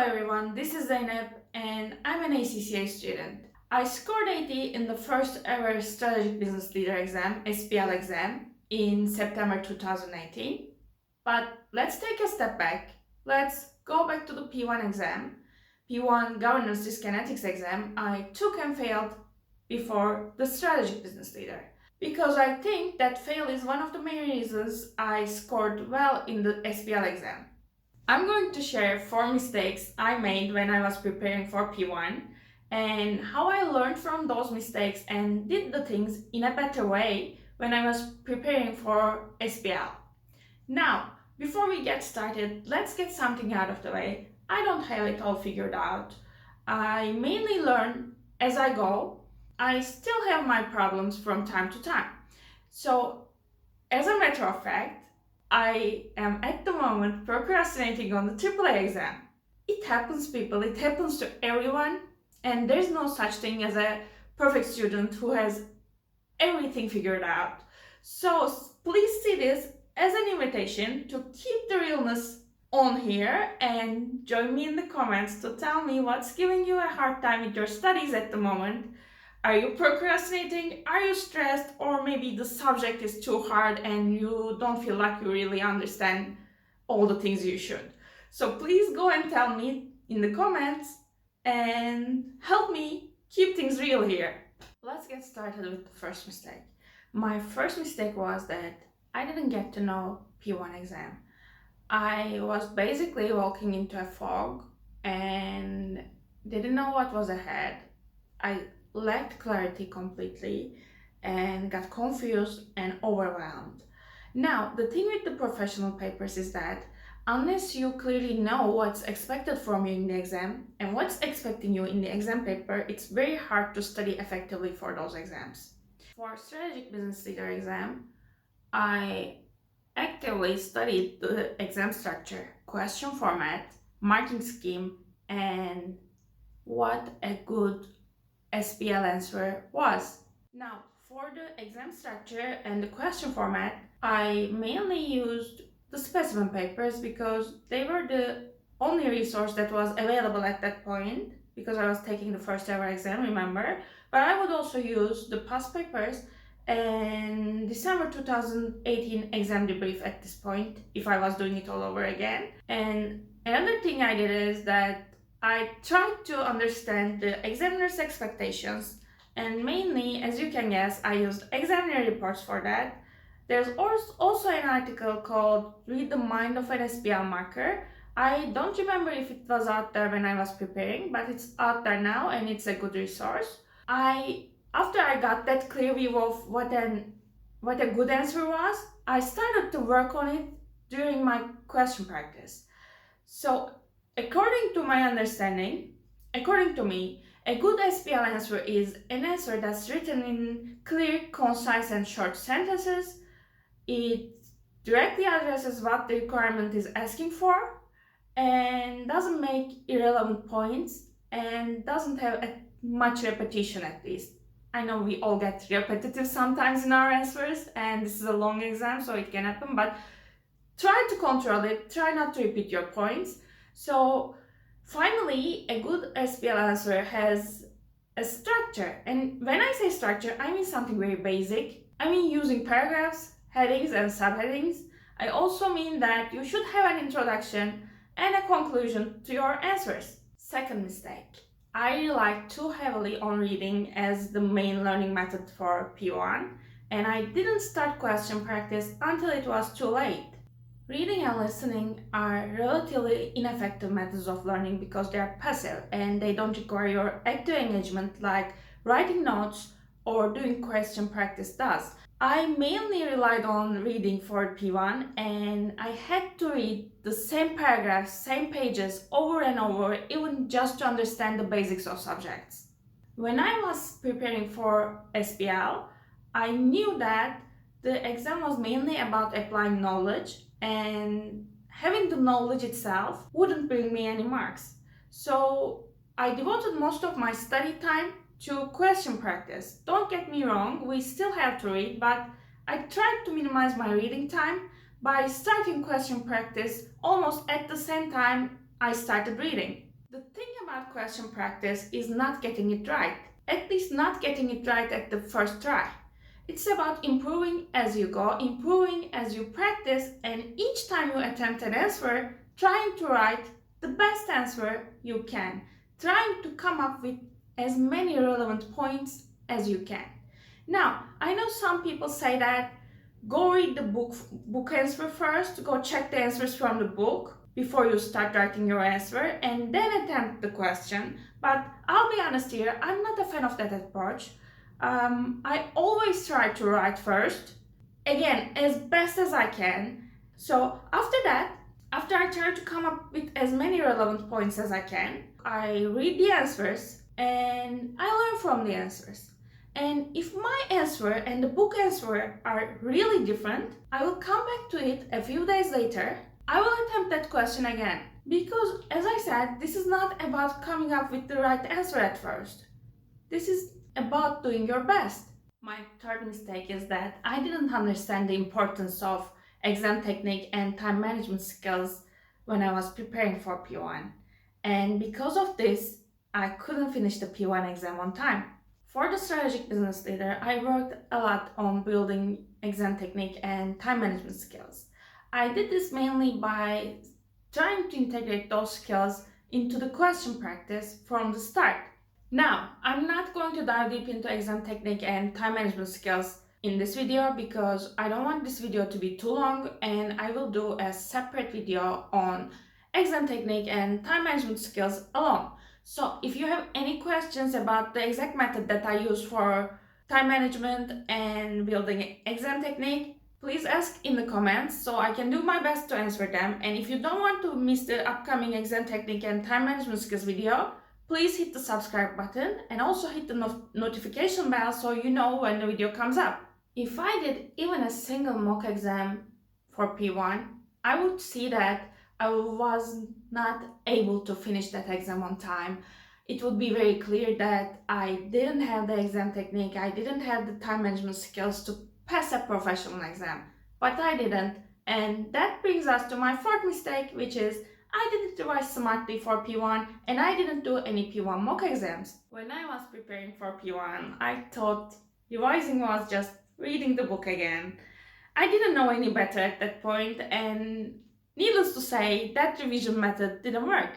everyone, this is Zainab and I'm an ACCA student. I scored 80 in the first ever Strategic Business Leader exam, SPL exam, in September 2018. But let's take a step back. Let's go back to the P1 exam, P1 Governance Risk and Ethics exam I took and failed before the Strategic Business Leader. Because I think that fail is one of the main reasons I scored well in the SPL exam. I'm going to share 4 mistakes I made when I was preparing for P1 and how I learned from those mistakes and did the things in a better way when I was preparing for SPL. Now, before we get started, let's get something out of the way. I don't have it all figured out. I mainly learn as I go. I still have my problems from time to time. So, as a matter of fact, I am at the moment procrastinating on the AAA exam. It happens, people, it happens to everyone, and there's no such thing as a perfect student who has everything figured out. So please see this as an invitation to keep the realness on here and join me in the comments to tell me what's giving you a hard time with your studies at the moment. Are you procrastinating? Are you stressed? Or maybe the subject is too hard and you don't feel like you really understand all the things you should. So please go and tell me in the comments and help me keep things real here. Let's get started with the first mistake. My first mistake was that I didn't get to know P1 exam. I was basically walking into a fog and didn't know what was ahead. I lacked clarity completely and got confused and overwhelmed. Now, the thing with the professional papers is that unless you clearly know what's expected from you in the exam and what's expecting you in the exam paper, it's very hard to study effectively for those exams. For Strategic Business Leader exam, I actively studied the exam structure, question format, marking scheme, and what a good SPL answer was. Now, for the exam structure and the question format, I mainly used the specimen papers because they were the only resource that was available at that point because I was taking the first ever exam, remember? But I would also use the past papers and December 2018 exam debrief at this point if I was doing it all over again. And another thing I did is that I tried to understand the examiner's expectations, and mainly, as you can guess, I used examiner reports for that. There's also an article called Read the Mind of an SPL Marker. I don't remember if it was out there when I was preparing, but it's out there now and it's a good resource. After I got that clear view of what a good answer was, I started to work on it during my question practice. So, according to my understanding, according to me, a good SPL answer is an answer that's written in clear, concise, and short sentences. It directly addresses what the requirement is asking for and doesn't make irrelevant points and doesn't have much repetition at least. I know we all get repetitive sometimes in our answers and this is a long exam so it can happen, but try to control it, try not to repeat your points. So finally, a good SPL answer has a structure. And when I say structure, I mean something very basic. I mean using paragraphs, headings and subheadings. I also mean that you should have an introduction and a conclusion to your answers. Second mistake. I relied too heavily on reading as the main learning method for P1, and I didn't start question practice until it was too late. Reading and listening are relatively ineffective methods of learning because they are passive and they don't require your active engagement like writing notes or doing question practice does. I mainly relied on reading for P1 and I had to read the same paragraphs, same pages over and over even just to understand the basics of subjects. When I was preparing for SPL, I knew that the exam was mainly about applying knowledge and having the knowledge itself wouldn't bring me any marks. So I devoted most of my study time to question practice. Don't get me wrong, we still have to read, but I tried to minimize my reading time by starting question practice almost at the same time I started reading. about question practice is not getting it right, at least not getting it right at the first try. It's about improving as you go, improving as you practice, and each time you attempt an answer, trying to write the best answer you can, trying to come up with as many relevant points as you can. Now, I know some people say that go read the book answer first, go check the answers from the book before you start writing your answer and then attempt the question. But I'll be honest here, I'm not a fan of that approach. I always try to write first, again, as best as I can. So after that, after I try to come up with as many relevant points as I can, I read the answers and I learn from the answers. And if my answer and the book answer are really different, I will come back to it a few days later. I will attempt that question again. Because, as I said, this is not about coming up with the right answer at first. This is about doing your best. My third mistake is that I didn't understand the importance of exam technique and time management skills when I was preparing for P1. And because of this, I couldn't finish the P1 exam on time. For the Strategic Business Leader, I worked a lot on building exam technique and time management skills. I did this mainly by trying to integrate those skills into the question practice from the start. Now, I'm not going to dive deep into exam technique and time management skills in this video because I don't want this video to be too long, and I will do a separate video on exam technique and time management skills alone. So if you have any questions about the exact method that I use for time management and building exam technique, please ask in the comments so I can do my best to answer them. And if you don't want to miss the upcoming exam technique and time management skills video, please hit the subscribe button and also hit the notification bell so you know when the video comes up. If I did even a single mock exam for P1, I would see that I was not able to finish that exam on time. It would be very clear that I didn't have the exam technique, I didn't have the time management skills to pass a professional exam. But I didn't, and that brings us to my fourth mistake, which is I didn't revise smartly for P1 and I didn't do any P1 mock exams. When I was preparing for P1, I thought revising was just reading the book again. I didn't know any better at that point, and needless to say, that revision method didn't work.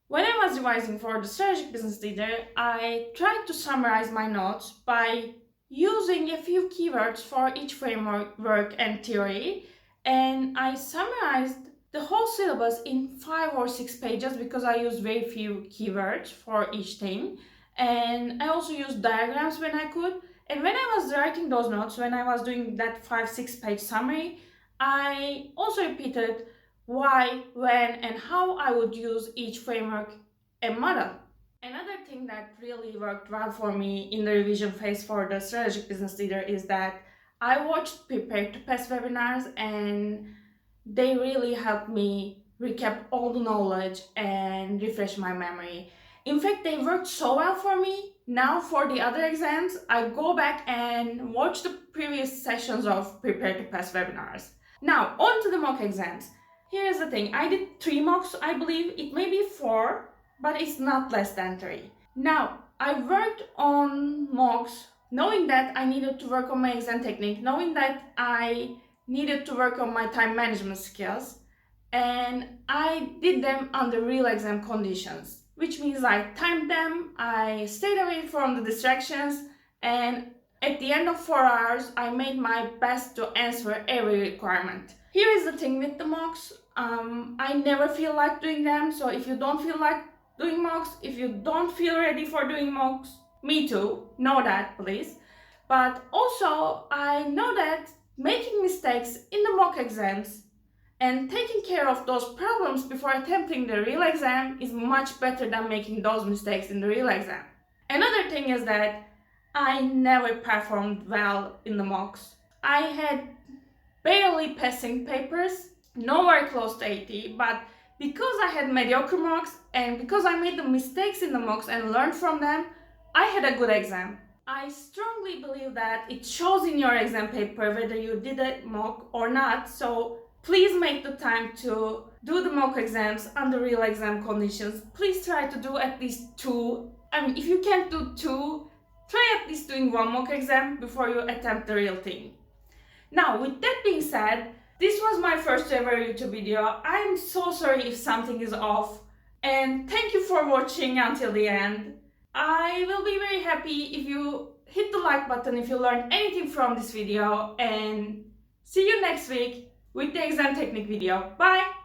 When I was revising for the Strategic Business Leader, I tried to summarize my notes by using a few keywords for each framework and theory, and I summarized the whole syllabus in 5 or 6 pages because I used very few keywords for each thing, and I also used diagrams when I could. And when I was writing those notes, when I was doing that 5-6 page summary, I also repeated why, when, and how I would use each framework and model. Another thing that really worked well for me in the revision phase for the Strategic Business Leader is that I watched Prepare to Pass webinars, and they really helped me recap all the knowledge and refresh my memory. In fact, they worked so well for me. Now for the other exams, I go back and watch the previous sessions of Prepare to Pass webinars. Now, on to the mock exams. Here's the thing, I did 3 mocks, I believe. It may be 4, but it's not less than 3. Now, I worked on mocks knowing that I needed to work on my exam technique, knowing that I needed to work on my time management skills, and I did them under real exam conditions, which means I timed them, I stayed away from the distractions, and at the end of 4 hours, I made my best to answer every requirement. Here is the thing with the mocks, I never feel like doing them, so if you don't feel like doing mocks, if you don't feel ready for doing mocks, me too, know that please. But also, I know that making mistakes in the mock exams and taking care of those problems before attempting the real exam is much better than making those mistakes in the real exam. Another thing is that I never performed well in the mocks. I had barely passing papers, nowhere close to 80, but because I had mediocre mocks and because I made the mistakes in the mocks and learned from them, I had a good exam. I strongly believe that it shows in your exam paper whether you did a mock or not, so Please make the time to do the mock exams under real exam conditions. Please try to do at least 2. If you can't do 2, try at least doing 1 mock exam before you attempt the real thing. Now, with that being said, this was my first ever YouTube video. I'm so sorry if something is off, and thank you for watching until the end. I will be very happy if you hit the like button if you learned anything from this video, and see you next week with the exam technique video. Bye!